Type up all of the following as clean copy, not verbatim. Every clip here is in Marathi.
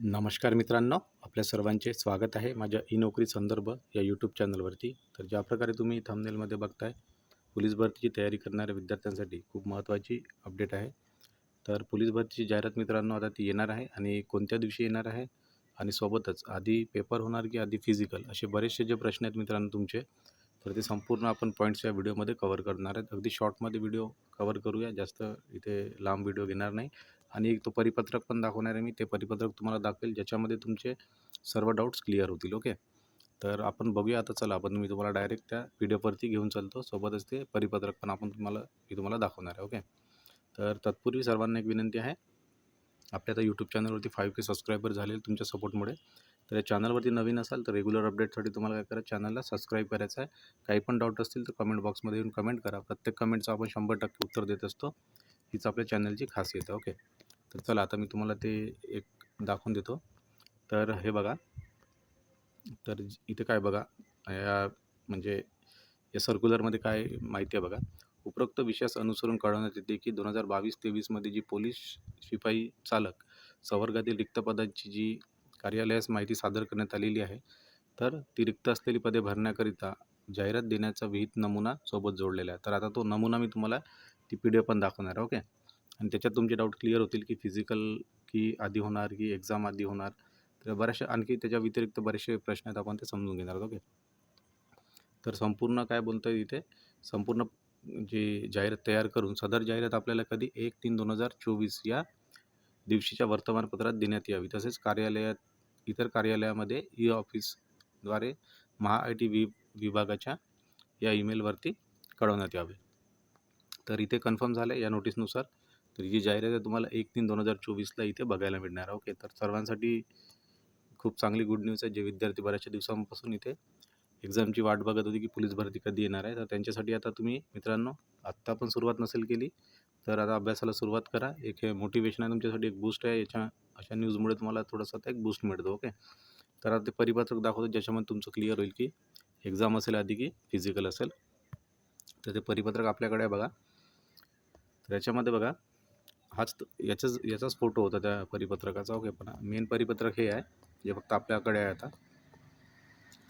नमस्कार मित्रांनो, आपल्या सर्वांचे स्वागत आहे माझ्या ई नोकरी संदर्भ या यूट्यूब चॅनलवरती. तर ज्या प्रकारे तुम्ही थंबनेलमध्ये बघताय, पोलीस भरतीची तयारी करणाऱ्या विद्यार्थ्यांसाठी खूप महत्त्वाची अपडेट आहे. तर पोलीस भरतीची जाहिरात मित्रांनो आता ती येणार आहे आणि कोणत्या दिवशी येणार आहे आणि सोबतच आधी पेपर होणार की आधी फिजिकल, असे बरेचसे जे प्रश्न आहेत मित्रांनो तुमचे, तर ते संपूर्ण आपण पॉईंट्स या व्हिडिओमध्ये कव्हर करणार आहेत. अगदी शॉर्टमध्ये व्हिडिओ कव्हर करूया, जास्त इथे लांब व्हिडिओ घेणार नाही. आणि एक तो परिपत्रक पण दाखवणार आहे मी. ते परिपत्रक तुम्हाला दाखवेल ज्याच्यामध्ये तुमचे सर्व डाऊट्स क्लिअर होतील. ओके. तर आपण बघूया आता. चला, मी तुम्हाला डायरेक्ट त्या PDF वरती घेऊन चालतो. सोबतच ते परिपत्रक पण मी तुम्हाला दाखवणार आहे. ओके. तर तत्पूर्वी सर्वांना एक विनंती आहे. आपल्या आता यूट्यूब चॅनलवरती 5K सबस्क्रायबर झालेले तुमच्या सपोर्टमुळे. तर या चॅनलवरती नवीन असाल तर रेग्युलर अपडेटसाठी तुम्हाला काय करायचं, चॅनलला सबस्क्राईब करायचं आहे. काही पण डाऊट असतील तर कमेंट बॉक्समध्ये येऊन कमेंट करा. प्रत्येक कमेंटचं आपण 100% उत्तर देत असतो. हीच आपल्या चॅनलची खासियत आहे. ओके. तर चला, आता मी तुम्हाला ते एक दाखवून देतो. तर हे बघा. तर इथे काय बघा, या म्हणजे या सर्क्युलरमध्ये काय माहिती आहे बघा. उपरोक्त विषयास अनुसरून कळवण्यात येते की 2022-23मध्ये जी पोलीस शिपाई चालक संवर्गातील रिक्त पदांची जी कार्यालयास माहिती सादर करण्यात आलेली आहे, तर ती रिक्त असलेली पदे भरण्याकरिता जाहिरात देण्याचा विहित नमुना सोबत जोडलेला आहे. तर आता तो नमुना मी तुम्हाला ती PDF पण दाखवणार आहे. ओके. आणि त्याच्यात तुमचे डाऊट क्लिअर होतील की फिजिकल की आधी होणार की एक्झाम आधी होणार. तर बऱ्याचशा आणखी त्याच्या व्यतिरिक्त बरेचसे प्रश्न आहेत, आपण ते समजून घेणार आहोत. ओके. तर संपूर्ण काय बोलतं आहे इथे, संपूर्ण जी जाहिरात तयार करून सदर जाहिरात आपल्याला कधी 1/3/2024 या दिवशीच्या वर्तमानपत्रात देण्यात यावी. तसेच इतर कार्यालयामध्ये ऑफिसद्वारे महा-IT विभागाच्या या ईमेलवरती कळवण्यात यावे. तर इथे कन्फर्म झालं या नोटीसनुसार. तर ही जाहिरात आहे तुम्हाला 1/3/2024ला इथे बघायला मिळणार. ओके. तर सर्वांसाठी खूप चांगली गुड न्यूज आहे. जे विद्यार्थी बऱ्याचशा दिवसांपासून इथे एक्झामची वाट बघत होती की पोलीस भरती कधी येणार आहे, तर त्यांच्यासाठी आता तुम्ही मित्रांनो आत्ता पण सुरुवात नसेल केली तर आता अभ्यासाला सुरुवात करा. एक हे मोटिवेशन आहे तुमच्यासाठी, एक बूस्ट आहे. अशा न्यूजमुळे तुम्हाला थोडंसं आता एक बूस्ट मिळतो. ओके. तर आता ते परिपत्रक दाखवतो ज्याच्यामध्ये तुमचं क्लिअर होईल की एक्झाम असेल आधी की फिजिकल असेल. तर ते परिपत्रक आपल्याकडे आहे बघा. तर याच्यामध्ये बघा, याचाच फोटो होता त्या परिपत्रकाचा. ओके. पण मेन परिपत्रक हे आहे जे फक्त आपल्याकडे आहे आता.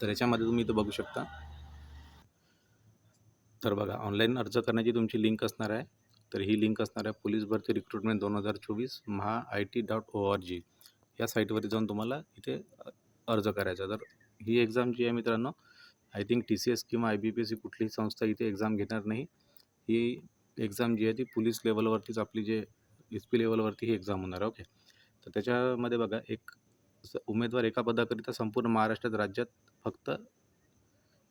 तर याच्यामध्ये तुम्ही इथं बघू शकता. तर बघा, ऑनलाईन अर्ज करण्याची तुमची लिंक असणार आहे. तर ही लिंक असणार आहे पोलीस भरती रिक्रुटमेंट 2024 maha-it.org या साईटवरती जाऊन तुम्हाला इथे अर्ज करायचा. तर ही एक्झाम जी आहे मित्रांनो, आय थिंक TCS किंवा IBPS कुठलीही संस्था इथे एक्झाम घेणार नाही. ही एक्झाम जी आहे ती पोलीस लेवलवरतीच, आपली जे SP लेवलवरती ही एक्झाम होणार आहे. ओके. तर त्याच्यामध्ये बघा, उमेदवार एका पदाकरिता संपूर्ण महाराष्ट्रात राज्यात फक्त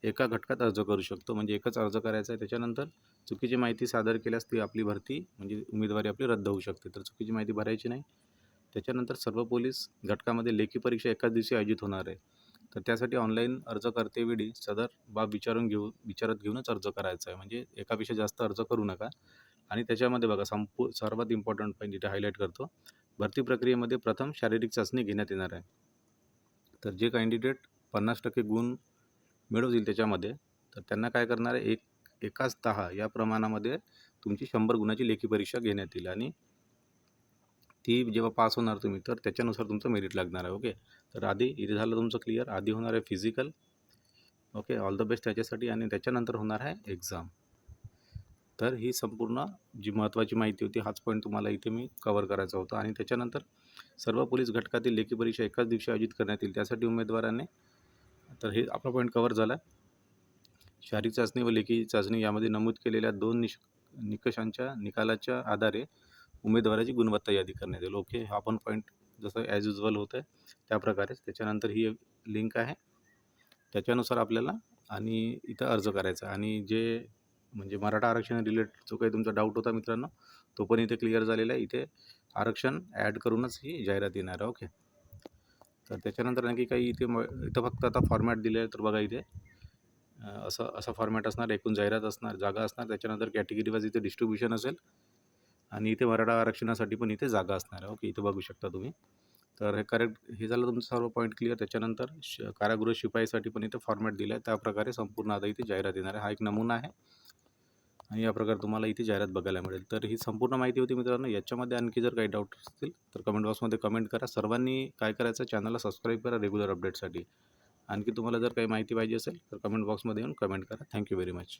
एका घटकात अर्ज करू शकतो. म्हणजे एकच अर्ज करायचा आहे. त्याच्यानंतर चुकीची माहिती सादर केल्यास ती आपली भरती म्हणजे उमेदवारी आपली रद्द होऊ शकते. तर चुकीची माहिती भरायची नाही. त्याच्यानंतर सर्व पोलीस घटकामध्ये लेखी परीक्षा एकाच दिवशी आयोजित होणार आहे. तर त्यासाठी ऑनलाईन अर्ज करतेवेळी सदर बाब विचारात घेऊनच अर्ज करायचा आहे. म्हणजे एकापेक्षा जास्त अर्ज करू नका. आणि त्याच्यामध्ये बघा, सर्वात इम्पॉर्टंट पॉईंट इथे हायलाईट करतो. भरती प्रक्रियेमध्ये प्रथम शारीरिक चाचणी घेण्यात येणार आहे. तर जे कॅन्डिडेट 50% गुण मिळवतील त्याच्यामध्ये, तर त्यांना काय करणार आहे, एकाच 10 या प्रमाणामध्ये तुमची 100 गुणाची लेखी परीक्षा घेण्यात येईल आणि ती जेव्हा पास होणार तुम्ही, तर त्याच्यानुसार तुमचं मेरिट लागणार आहे. ओके. तर आधी इथे झालं तुमचं क्लिअर. आधी होणार आहे physical. Okay. All the best त्याच्यासाठी. आणि त्याच्यानंतर होणार आहे एक्झाम. तर ही संपूर्ण जी महत्त्वाची माहिती होती, हाच पॉईंट तुम्हाला इथे मी कव्हर करायचा होता. आणि त्याच्यानंतर सर्व पोलीस घटकातील लेखी परीक्षा एकाच दिवशी आयोजित करण्यात येईल. त्यासाठी उमेदवाराने, तर हे आपला पॉईंट कव्हर झाला. शारीरिक चाचणी व लेखी चाचणी यामध्ये नमूद केलेल्या 2 निकषांच्या निकालाच्या आधारे उमेदवाराची गुणवत्ता यादी करण्यात येईल. ओके. हा पण पॉईंट जसं ॲज युजल होतं आहे त्याप्रकारेच. त्याच्यानंतर ही लिंक आहे, त्याच्यानुसार आपल्याला आणि इथं अर्ज करायचा. आणि जे म्हणजे मराठा आरक्षण रिलेटेड जो काही तुमचा डाऊट होता मित्रांनो, तो पण इथे क्लिअर झालेला आहे. इथे आरक्षण ॲड करूनच ही जाहिरात येणार आहे. ओके. तर त्याच्यानंतर आणखी काही इथं फक्त आता फॉर्मॅट दिले आहे. तर बघा, इथे असा फॉर्मॅट असणार, एकूण जाहिरात असणार, जागा असणार, त्याच्यानंतर कॅटेगरी वाईज इथे डिस्ट्रीब्युशन असेल आणि इथे मराठा आरक्षणासाठी पण इथे जागा असणार आहे. ओके. इथे बघू शकता तुम्ही. तर हे झालं तुमचं सर्व पॉईंट क्लिअर. त्याच्यानंतर कारागृह शिपाईसाठी पण इथे फॉर्मॅट दिला आहे. त्याप्रकारे संपूर्ण आता इथे जाहिरात येणार आहे. हा एक नमुना आहे आणि या प्रकारे तुम्हाला इथे जाहिरात बघायला मिळेल. तर ही संपूर्ण माहिती होती मित्रांनो. याच्यामध्ये आणखी जर काही डाऊट असतील तर कमेंट बॉक्समध्ये कमेंट करा. सर्वांनी काय करायचं, चॅनलला सबस्क्राईब करा रेग्युलर अपडेटसाठी. आणखी तुम्हाला जर काही माहिती पाहिजे असेल तर कमेंट बॉक्समध्ये येऊन कमेंट करा. Thank you very much.